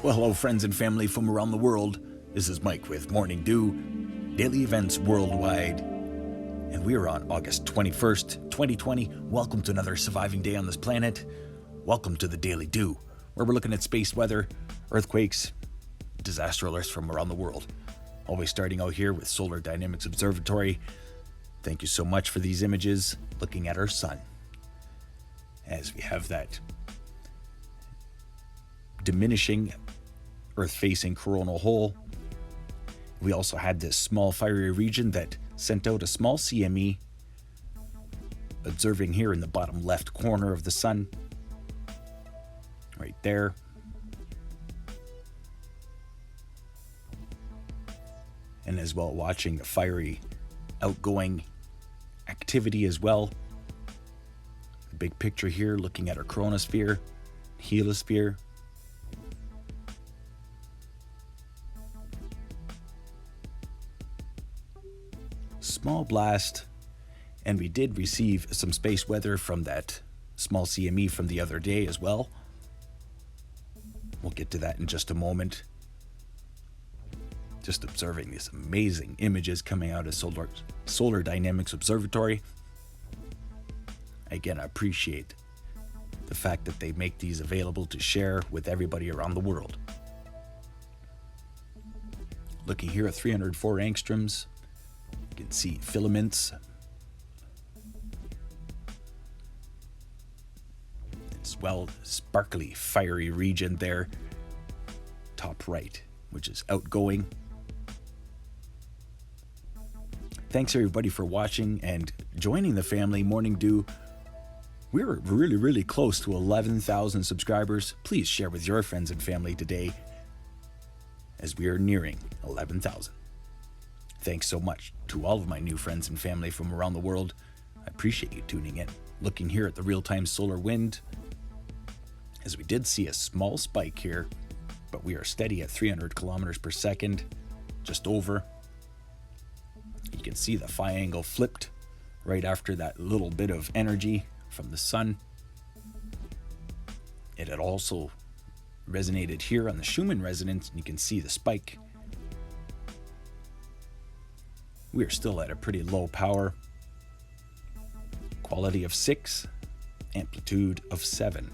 Well, hello, friends and family from around the world. This is Mike with Morning Dew, daily events worldwide. And we are on August 21st, 2020. Welcome to another surviving day on this planet. Welcome to the Daily Dew, where we're looking at space weather, earthquakes, disaster alerts from around the world. Always starting out here with Solar Dynamics Observatory. Thank you so much for these images looking at our sun. As we have that diminishing Earth-facing coronal hole. We also had this small fiery region that sent out a small C.M.E. observing here in the bottom left corner of the sun. Right there. And as well watching the fiery outgoing activity as well. The big picture here looking at our chronosphere, heliosphere. Small blast, and we did receive some space weather from that small C.M.E. from the other day as well. We'll get to that in just a moment. Just observing these amazing images coming out of Solar Dynamics Observatory. Again, I appreciate the fact that they make these available to share with everybody around the world. Looking here at 304 angstroms. You can see filaments. As well, sparkly, fiery region there. Top right, which is outgoing. Thanks everybody for watching and joining the family. Morning Dew. We're really close to 11,000 subscribers. Please share with your friends and family today as we are nearing 11,000. Thanks so much to all of my new friends and family from around the world. I appreciate you tuning in. Looking here at the real-time solar wind, as we did see a small spike here, but we are steady at 300 kilometers per second, just over. You can see the phi angle flipped right after that little bit of energy from the sun. It had also resonated here on the Schumann resonance, and you can see the spike. We are still at a pretty low power. Quality of 6, amplitude of 7.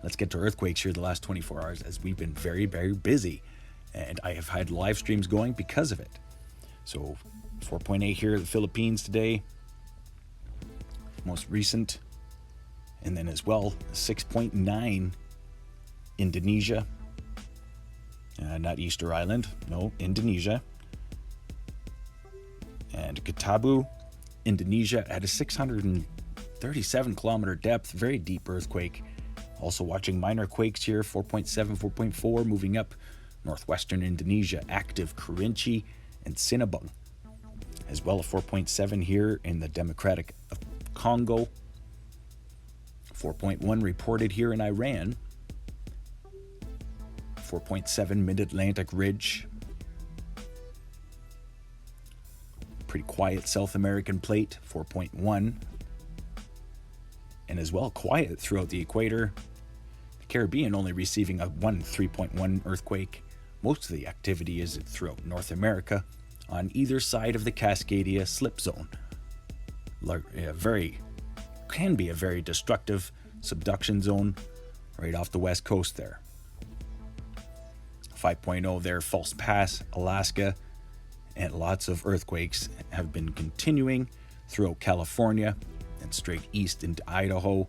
Let's get to earthquakes here the last 24 hours as we've been very busy. And I have had live streams going because of it. So 4.8 here in the Philippines today. Most recent. And then as well, 6.9 Indonesia. Not Easter Island, no, Indonesia. And Kitabu, Indonesia, at a 637 kilometer depth, very deep earthquake. Also watching minor quakes here, 4.7, 4.4, moving up northwestern Indonesia, active Kerinci and Sinabung. As well, a 4.7 here in the Democratic of Congo. 4.1 reported here in Iran. 4.7 Mid-Atlantic Ridge. Pretty quiet South American plate, 4.1. And as well, quiet throughout the equator. The Caribbean only receiving a 3.1 earthquake. Most of the activity is throughout North America on either side of the Cascadia slip zone. Can be a very destructive subduction zone right off the west coast there. 5.0 there, False Pass, Alaska. And lots of earthquakes have been continuing throughout California and straight east into Idaho,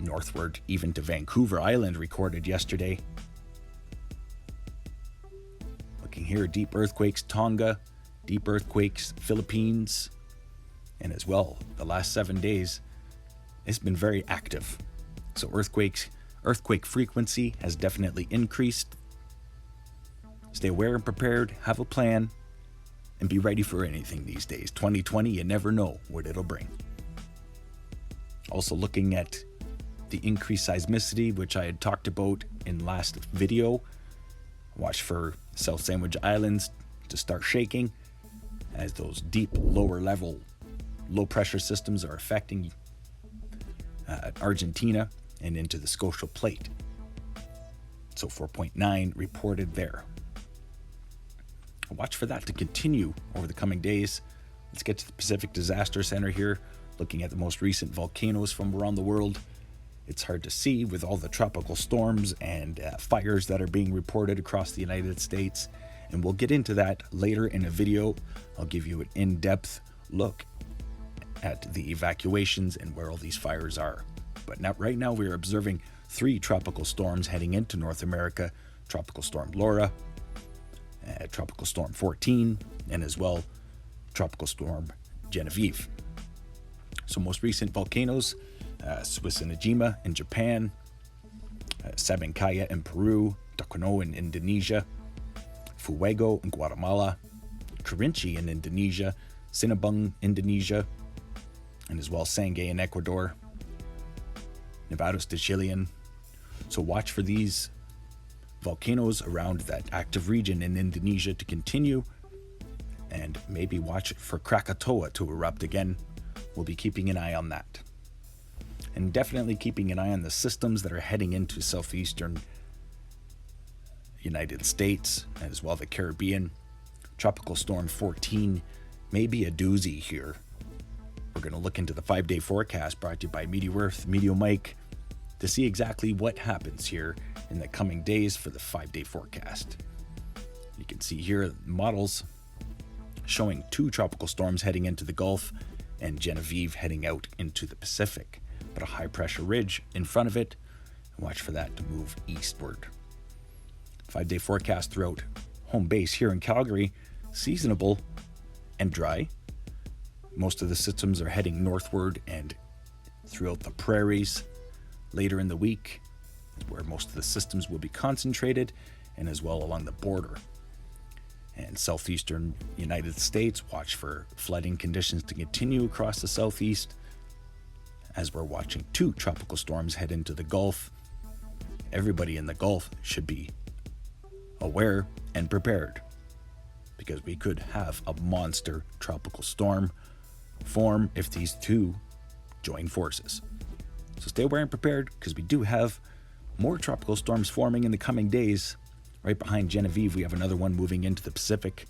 northward even to Vancouver Island recorded yesterday. Looking here, deep earthquakes, Tonga, deep earthquakes, Philippines, and as well, the last 7 days, it's been very active. So earthquake frequency has definitely increased. Stay aware and prepared, have a plan, and be ready for anything these days. 2020, you never know what it'll bring. Also looking at the increased seismicity, which I had talked about in last video. Watch for South Sandwich Islands to start shaking as those deep lower level low pressure systems are affecting Argentina and into the Scotia Plate. So 4.9 reported there. Watch for that to continue over the coming days. Let's get to the Pacific Disaster Center here, looking at the most recent volcanoes from around the world. It's hard to see with all the tropical storms and fires that are being reported across the United States. And we'll get into that later in a video. I'll give you an in-depth look at the evacuations and where all these fires are. But right now we're observing 3 tropical storms heading into North America. Tropical Storm Laura, Tropical Storm 14, and as well Tropical Storm Genevieve. So most recent volcanoes, Suwanosejima in Japan, Sabancaya in Peru, Takono in Indonesia, Fuego in Guatemala, Kerinci in Indonesia, Sinabung, Indonesia, and as well Sangay in Ecuador, Nevados de Chilian. So watch for these volcanoes around that active region in Indonesia to continue, and maybe watch for Krakatoa to erupt again. We'll be keeping an eye on that. And definitely keeping an eye on the systems that are heading into southeastern United States, as well the Caribbean. Tropical Storm 14 may be a doozy here. We're going to look into the 5-day forecast brought to you by MeteorEarth, MeteoMike, to see exactly what happens here in the coming days for the 5-day forecast. You can see here models showing 2 tropical storms heading into the Gulf and Genevieve heading out into the Pacific, but a high pressure ridge in front of it. Watch for that to move eastward. 5-day forecast throughout home base here in Calgary, seasonable and dry. Most of the systems are heading northward and throughout the prairies. Later in the week, where most of the systems will be concentrated, and as well along the border. And southeastern United States, watch for flooding conditions to continue across the southeast, as we're watching 2 tropical storms head into the Gulf. Everybody in the Gulf should be aware and prepared, because we could have a monster tropical storm form if these 2 join forces. So stay aware and prepared, because we do have more tropical storms forming in the coming days. Right behind Genevieve, we have another one moving into the Pacific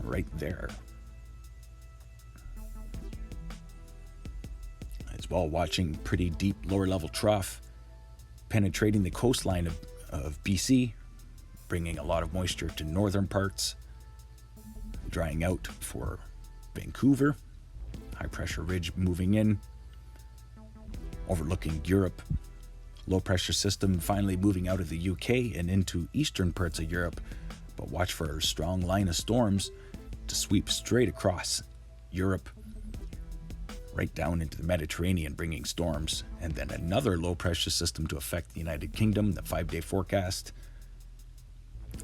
right there. As well, watching pretty deep lower level trough penetrating the coastline of BC, bringing a lot of moisture to northern parts, drying out for Vancouver. High pressure ridge moving in, overlooking Europe. Low pressure system finally moving out of the UK and into eastern parts of Europe, but watch for a strong line of storms to sweep straight across Europe, right down into the Mediterranean, bringing storms. And then another low pressure system to affect the United Kingdom. The 5-day forecast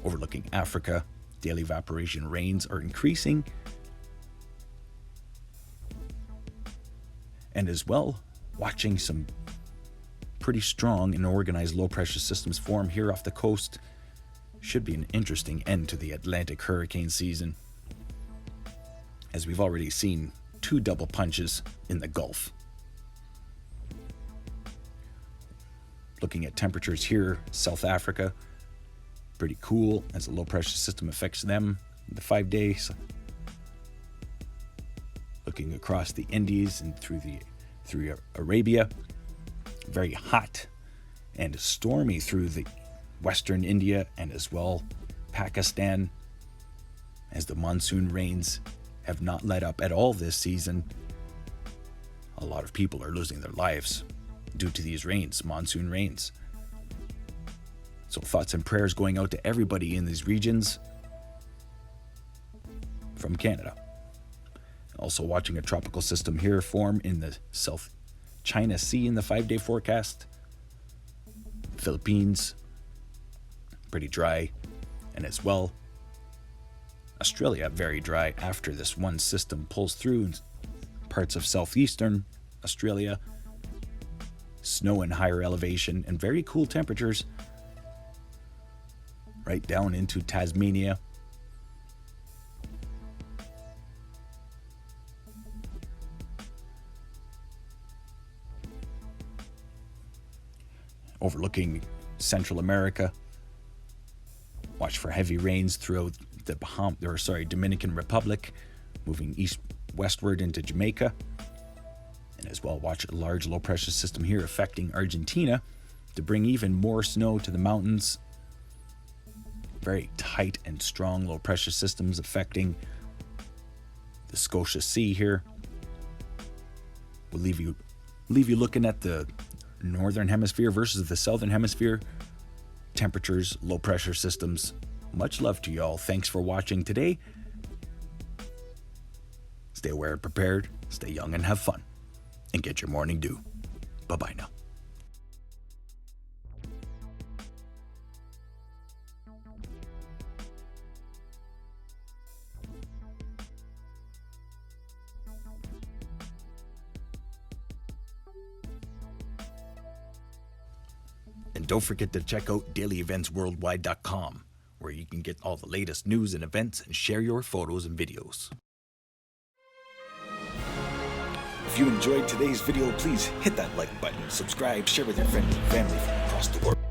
overlooking Africa. Daily evaporation rains are increasing, and as well watching some pretty strong and organized low pressure systems form here off the coast. Should be an interesting end to the Atlantic hurricane season, as we've already seen 2 double punches in the Gulf. Looking at temperatures here, South Africa, pretty cool as the low pressure system affects them in the 5 days. Looking across the Indies and through Arabia, very hot and stormy through the western India and as well Pakistan, as the monsoon rains have not let up at all this season. A lot of people are losing their lives due to these rains, monsoon rains. So thoughts and prayers going out to everybody in these regions from Canada. Also watching a tropical system here form in the South China Sea in the 5-day forecast. Philippines, pretty dry, and as well Australia, very dry after this one system pulls through parts of southeastern Australia. Snow and higher elevation and very cool temperatures right down into Tasmania. Overlooking Central America, Watch for heavy rains throughout the Dominican Republic, moving westward into Jamaica. And as well, watch a large low pressure system here affecting Argentina to bring even more snow to the mountains. Very tight and strong low pressure systems affecting the Scotia Sea here. We'll leave you looking at the northern hemisphere versus the southern hemisphere. Temperatures, low pressure systems. Much love to y'all. Thanks for watching today. Stay aware and prepared. Stay young and have fun. And get your morning dew. Bye-bye now. And don't forget to check out dailyeventsworldwide.com, where you can get all the latest news and events and share your photos and videos. If you enjoyed today's video, please hit that like button, subscribe, share with your friends and family from across the world.